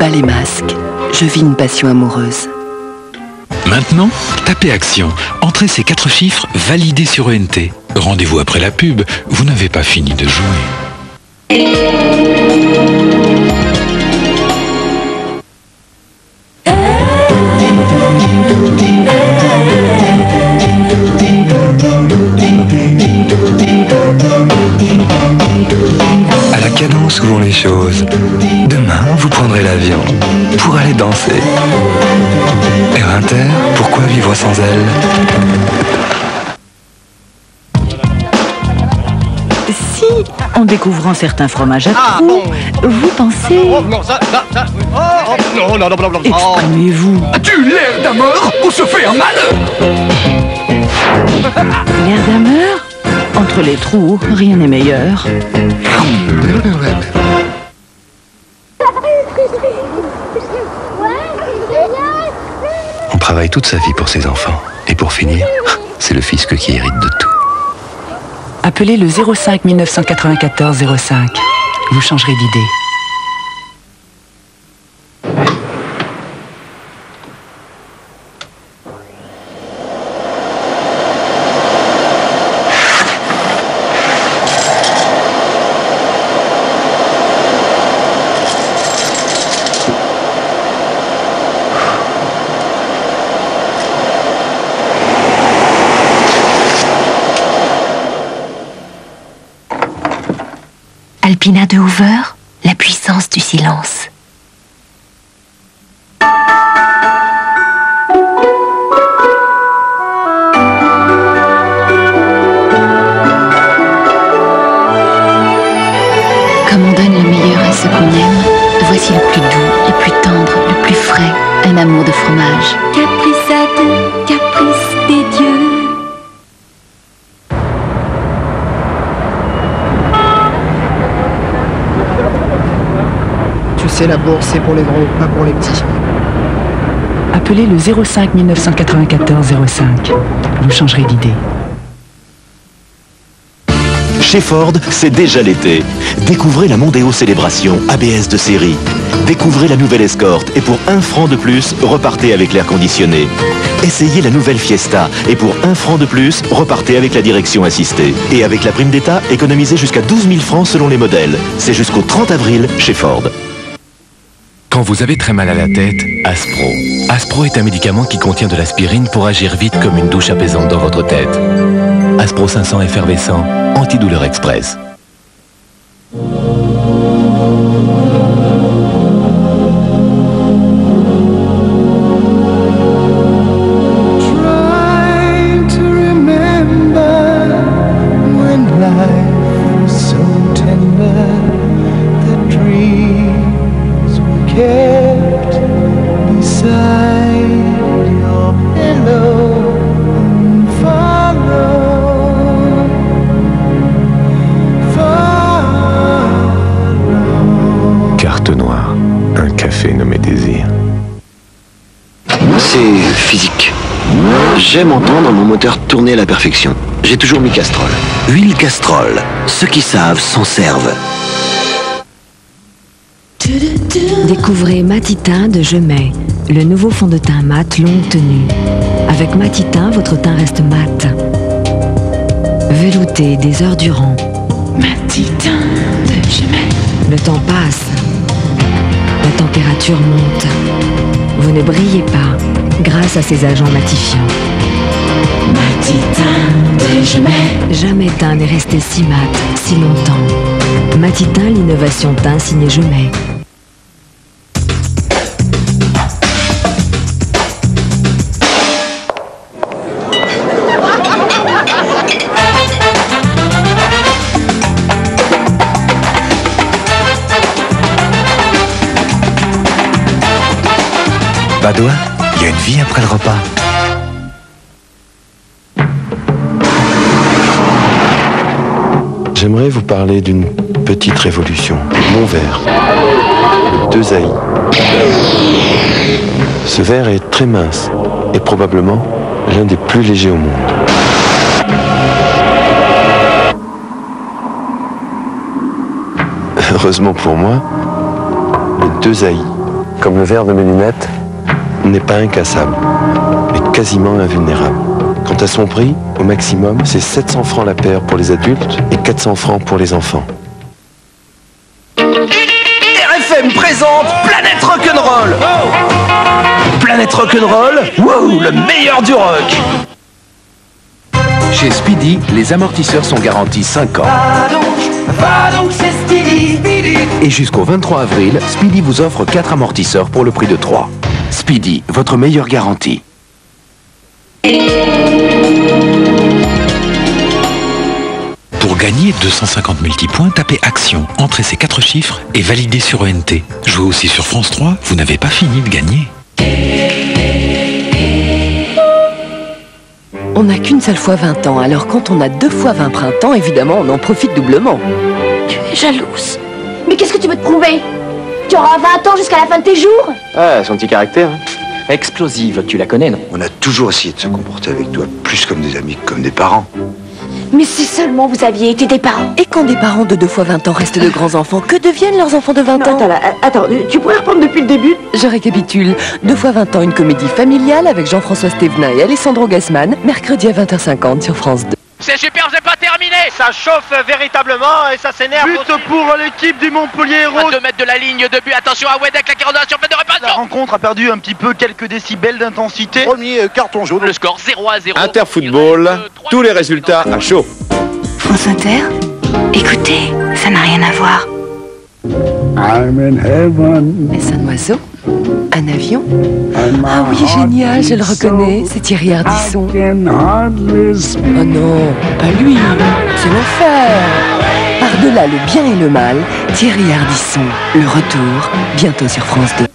bas les masques. Je vis une passion amoureuse. Maintenant, tapez Action. Entrez ces 4 chiffres validés sur ENT. Rendez-vous après la pub. Vous n'avez pas fini de jouer. À la cadence où vont les choses. Demain, vous prendrez l'avion pour aller danser. Air Inter, pourquoi vivre sans elle? Si, en découvrant certains fromages à trous, vous pensez... Exprimez-vous. As-tu l'air d'un mort ou se fait un mal? L'air d'un meurtre? Entre les trous, rien n'est meilleur. On travaille toute sa vie pour ses enfants. Et pour finir, c'est le fisc qui hérite de tout. Appelez le 05 1994 05. Vous changerez d'idée. Alpina de Hoover, la puissance du silence. Comme on donne le meilleur à ceux qu'on aime, voici le plus doux, le plus tendre, le plus frais, un amour de fromage. Capricette, caprice des dieux. La bourse, c'est pour les gros, pas pour les petits. Appelez le 05 1994 05. Vous changerez d'idée. Chez Ford, c'est déjà l'été. Découvrez la Mondeo Célébration ABS de série. Découvrez la nouvelle Escort et pour 1 franc de plus, repartez avec l'air conditionné. Essayez la nouvelle Fiesta et pour 1 franc de plus, repartez avec la direction assistée. Et avec la prime d'État, économisez jusqu'à 12 000 francs selon les modèles. C'est jusqu'au 30 avril chez Ford. Quand vous avez très mal à la tête, Aspro. Aspro est un médicament qui contient de l'aspirine pour agir vite comme une douche apaisante dans votre tête. Aspro 500 effervescent, antidouleur express. C'est physique. J'aime entendre mon moteur tourner à la perfection. J'ai toujours mis Castrol. Huile Castrol. Ceux qui savent s'en servent. Découvrez Matitin de Jemay, le nouveau fond de teint mat longue tenue. Avec Matitin, votre teint reste mat. Velouté des heures durant. Matitin de Jemay. Le temps passe. La température monte. Vous ne brillez pas grâce à ces agents matifiants. Matitin de Jemay. Jamais teint n'est resté si mat, si longtemps. Matitin, l'innovation teint signée Jemay. Badois, il y a une vie après le repas. J'aimerais vous parler d'une petite révolution. Mon verre. Le 2AI. Ce verre est très mince et probablement l'un des plus légers au monde. Heureusement pour moi, le 2AI comme le verre de mes lunettes, n'est pas incassable, mais quasiment invulnérable. Quant à son prix, au maximum, c'est 700 francs la paire pour les adultes et 400 francs pour les enfants. RFM présente Planète Rock'n'Roll. Planète Rock'n'Roll, wow, le meilleur du rock. Chez Speedy, les amortisseurs sont garantis 5 ans. Va donc chez Speedy. Et jusqu'au 23 avril, Speedy vous offre 4 amortisseurs pour le prix de 3. Speedy, votre meilleure garantie. Pour gagner 250 multipoints, tapez Action, entrez ces 4 chiffres et validez sur ENT. Jouez aussi sur France 3, vous n'avez pas fini de gagner. On n'a qu'une seule fois 20 ans, alors quand on a 2 fois 20 printemps, évidemment, on en profite doublement. Tu es jalouse. Mais qu'est-ce que tu veux te prouver? Tu auras 20 ans jusqu'à la fin de tes jours? Ah, son petit caractère. Explosive, tu la connais, non? On a toujours essayé de se comporter avec toi plus comme des amis que comme des parents. Mais si seulement vous aviez été des parents. Et quand des parents de 2 fois 20 ans restent de grands enfants, que deviennent leurs enfants de 20 ans? Attends, tu pourrais reprendre depuis le début? Je récapitule. 2 fois 20 ans, une comédie familiale avec Jean-François Stévenin et Alessandro Gasman, mercredi à 20h50 sur France 2. C'est super, c'est pas terminé. Ça chauffe véritablement et ça s'énerve. But pour l'équipe du Montpellier Hérault. À 2 mètres de la ligne de but, attention à Wedek, la carotte de la surface de réparation. La rencontre a perdu un petit peu quelques décibels d'intensité. Premier carton jaune. Le score 0-0. Interfootball, tous les résultats à chaud. France Inter. Écoutez, ça n'a rien à voir. I'm in heaven. Est-ce un oiseau? Un avion? Ah oui, génial, je le reconnais, c'est Thierry Ardisson. Oh non, pas lui, c'est l'enfer. Par-delà le bien et le mal, Thierry Ardisson, le retour, bientôt sur France 2.